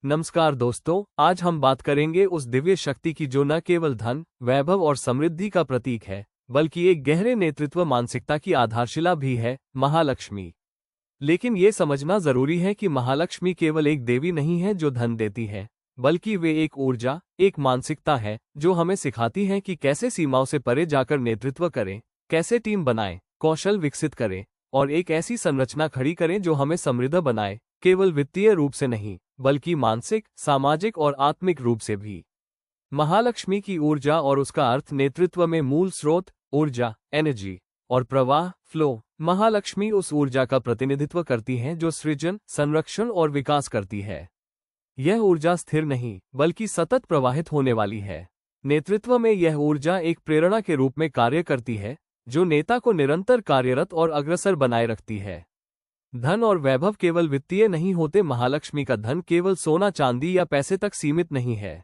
नमस्कार दोस्तों, आज हम बात करेंगे उस दिव्य शक्ति की जो न केवल धन, वैभव और समृद्धि का प्रतीक है, बल्कि एक गहरे नेतृत्व मानसिकता की आधारशिला भी है, महालक्ष्मी। लेकिन ये समझना जरूरी है कि महालक्ष्मी केवल एक देवी नहीं है जो धन देती है, बल्कि वे एक ऊर्जा, एक मानसिकता है जो हमें सिखाती है कि कैसे सीमाओं से परे जाकर नेतृत्व करें, कैसे टीम बनाएं, कौशल विकसित करें और एक ऐसी संरचना खड़ी करें जो हमें समृद्ध बनाए, केवल वित्तीय रूप से नहीं बल्कि मानसिक, सामाजिक और आत्मिक रूप से भी। महालक्ष्मी की ऊर्जा और उसका अर्थ नेतृत्व में मूल स्रोत, ऊर्जा, एनर्जी और प्रवाह, फ्लो। महालक्ष्मी उस ऊर्जा का प्रतिनिधित्व करती है जो सृजन, संरक्षण और विकास करती है। यह ऊर्जा स्थिर नहीं बल्कि सतत प्रवाहित होने वाली है। नेतृत्व में यह ऊर्जा एक प्रेरणा के रूप में कार्य करती है जो नेता को निरंतर कार्यरत और अग्रसर बनाए रखती है। धन और वैभव केवल वित्तीय नहीं होते। महालक्ष्मी का धन केवल सोना चांदी या पैसे तक सीमित नहीं है।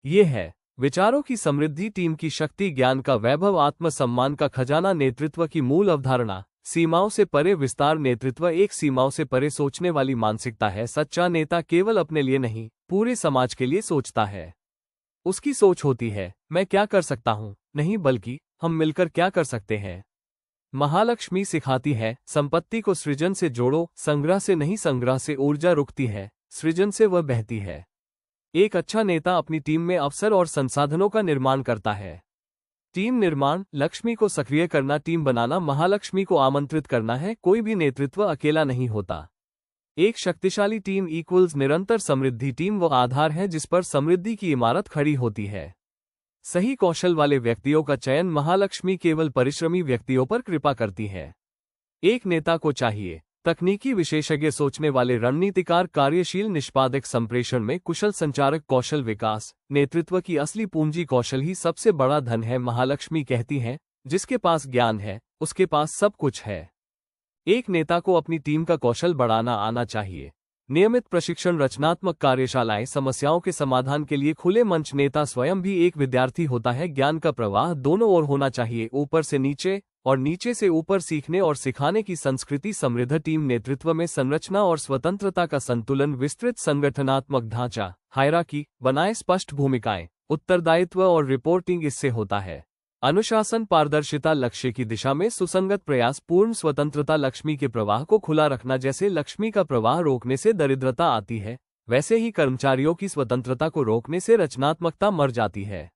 ये है विचारों की समृद्धि, टीम की शक्ति, ज्ञान का वैभव, आत्मसम्मान का खजाना। नेतृत्व की मूल अवधारणा सीमाओं से परे विस्तार। नेतृत्व एक सीमाओं से परे सोचने वाली मानसिकता है। सच्चा नेता केवल अपने लिए नहीं, पूरे समाज के लिए सोचता है। उसकी सोच होती है, मैं क्या कर सकता हूँ, नहीं बल्कि हम मिलकर क्या कर सकते हैं। महालक्ष्मी सिखाती है, संपत्ति को सृजन से जोड़ो, संग्रह से नहीं। संग्रह से ऊर्जा रुकती है, सृजन से वह बहती है। एक अच्छा नेता अपनी टीम में अवसर और संसाधनों का निर्माण करता है। टीम निर्माण, लक्ष्मी को सक्रिय करना, टीम बनाना, महालक्ष्मी को आमंत्रित करना है। कोई भी नेतृत्व अकेला नहीं होता। एक शक्तिशाली टीम इक्वल्स निरंतर समृद्धि। टीम वो आधार है जिस पर समृद्धि की इमारत खड़ी होती है। सही कौशल वाले व्यक्तियों का चयन। महालक्ष्मी केवल परिश्रमी व्यक्तियों पर कृपा करती है। एक नेता को चाहिए तकनीकी विशेषज्ञ, सोचने वाले रणनीतिकार, कार्यशील निष्पादक, संप्रेषण में कुशल संचारक, कौशल विकास। नेतृत्व की असली पूंजी कौशल ही सबसे बड़ा धन है। महालक्ष्मी कहती है, जिसके पास ज्ञान है उसके पास सब कुछ है। एक नेता को अपनी टीम का कौशल बढ़ाना आना चाहिए। नियमित प्रशिक्षण, रचनात्मक कार्यशालाएं, समस्याओं के समाधान के लिए खुले मंच। नेता स्वयं भी एक विद्यार्थी होता है। ज्ञान का प्रवाह दोनों ओर होना चाहिए, ऊपर से नीचे और नीचे से ऊपर। सीखने और सिखाने की संस्कृति। समृद्ध टीम नेतृत्व में संरचना और स्वतंत्रता का संतुलन। विस्तृत संगठनात्मक ढांचा, हायरार्की बनाए। स्पष्ट भूमिकाएं, उत्तरदायित्व और रिपोर्टिंग इससे होता है। अनुशासन, पारदर्शिता, लक्ष्य की दिशा में सुसंगत प्रयास। पूर्ण स्वतंत्रता, लक्ष्मी के प्रवाह को खुला रखना। जैसे लक्ष्मी का प्रवाह रोकने से दरिद्रता आती है, वैसे ही कर्मचारियों की स्वतंत्रता को रोकने से रचनात्मकता मर जाती है।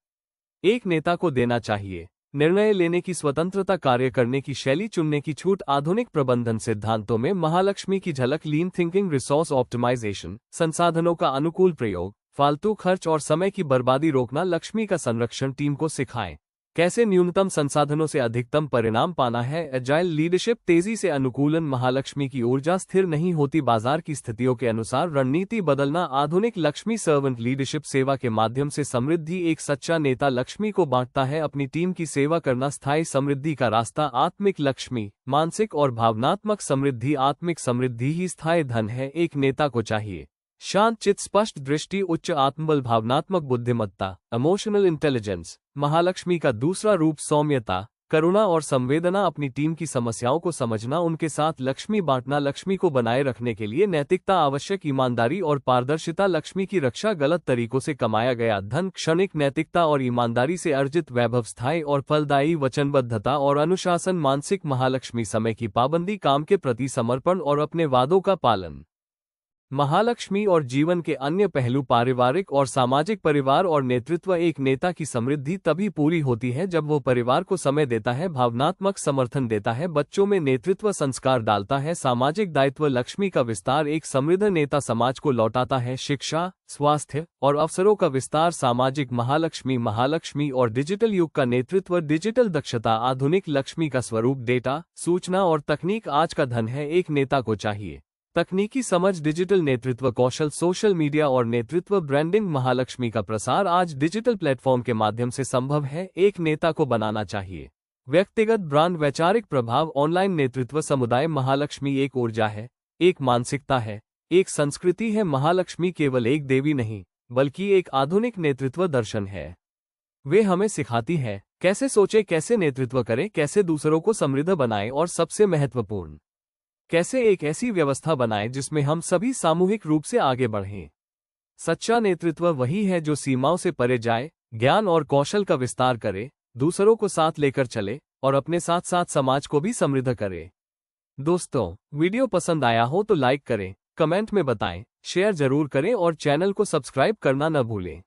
एक नेता को देना चाहिए निर्णय लेने की स्वतंत्रता, कार्य करने की शैली चुनने की छूट। आधुनिक प्रबंधन सिद्धांतों में महालक्ष्मी की झलक। लीन थिंकिंग, रिसोर्स ऑप्टिमाइजेशन, संसाधनों का अनुकूल प्रयोग, फालतू खर्च और समय की बर्बादी रोकना। लक्ष्मी का संरक्षण, टीम को सिखाएं कैसे न्यूनतम संसाधनों से अधिकतम परिणाम पाना है। एजाइल लीडरशिप, तेजी से अनुकूलन। महालक्ष्मी की ऊर्जा स्थिर नहीं होती, बाजार की स्थितियों के अनुसार रणनीति बदलना। आधुनिक लक्ष्मी सर्वेंट लीडरशिप, सेवा के माध्यम से समृद्धि। एक सच्चा नेता लक्ष्मी को बांटता है, अपनी टीम की सेवा करना। स्थायी समृद्धि का रास्ता। आत्मिक लक्ष्मी, मानसिक और भावनात्मक समृद्धि। आत्मिक समृद्धि ही स्थायी धन है। एक नेता को चाहिए शांत चित्त, स्पष्ट दृष्टि, उच्च आत्मबल, भावनात्मक बुद्धिमत्ता, इमोशनल इंटेलिजेंस। महालक्ष्मी का दूसरा रूप सौम्यता, करुणा और संवेदना। अपनी टीम की समस्याओं को समझना, उनके साथ लक्ष्मी बांटना। लक्ष्मी को बनाए रखने के लिए नैतिकता आवश्यक, ईमानदारी और पारदर्शिता। लक्ष्मी की रक्षा, गलत तरीकों से कमाया गया धन, क्षणिक। नैतिकता और ईमानदारी से अर्जित वैभव स्थायी और फलदायी। वचनबद्धता और अनुशासन, मानसिक। महालक्ष्मी समय की पाबंदी, काम के प्रति समर्पण और अपने वादों का पालन। महालक्ष्मी और जीवन के अन्य पहलू, पारिवारिक और सामाजिक। परिवार और नेतृत्व। एक नेता की समृद्धि तभी पूरी होती है जब वो परिवार को समय देता है, भावनात्मक समर्थन देता है, बच्चों में नेतृत्व संस्कार डालता है। सामाजिक दायित्व, लक्ष्मी का विस्तार। एक समृद्ध नेता समाज को लौटाता है, शिक्षा, स्वास्थ्य और अवसरों का विस्तार। सामाजिक महालक्ष्मी और डिजिटल युग का नेतृत्व। डिजिटल दक्षता, आधुनिक लक्ष्मी का स्वरूप। डेटा, सूचना और तकनीक आज का धन है। एक नेता को चाहिए तकनीकी समझ, डिजिटल नेतृत्व कौशल, सोशल मीडिया और नेतृत्व ब्रांडिंग। महालक्ष्मी का प्रसार आज डिजिटल प्लेटफॉर्म के माध्यम से संभव है। एक नेता को बनाना चाहिए व्यक्तिगत ब्रांड, वैचारिक प्रभाव, ऑनलाइन नेतृत्व, समुदाय। महालक्ष्मी एक ऊर्जा है, एक मानसिकता है, एक संस्कृति है। महालक्ष्मी केवल एक देवी नहीं बल्कि एक आधुनिक नेतृत्व दर्शन है। वे हमें सिखाती है कैसे सोचे, कैसे नेतृत्व करें, कैसे दूसरों को समृद्ध बनाएं और सबसे महत्वपूर्ण, कैसे एक ऐसी व्यवस्था बनाएं जिसमें हम सभी सामूहिक रूप से आगे बढ़ें। सच्चा नेतृत्व वही है जो सीमाओं से परे जाए, ज्ञान और कौशल का विस्तार करे, दूसरों को साथ लेकर चले और अपने साथ साथ समाज को भी समृद्ध करे। दोस्तों, वीडियो पसंद आया हो तो लाइक करें, कमेंट में बताएं, शेयर जरूर करें और चैनल को सब्सक्राइब करना न भूलें।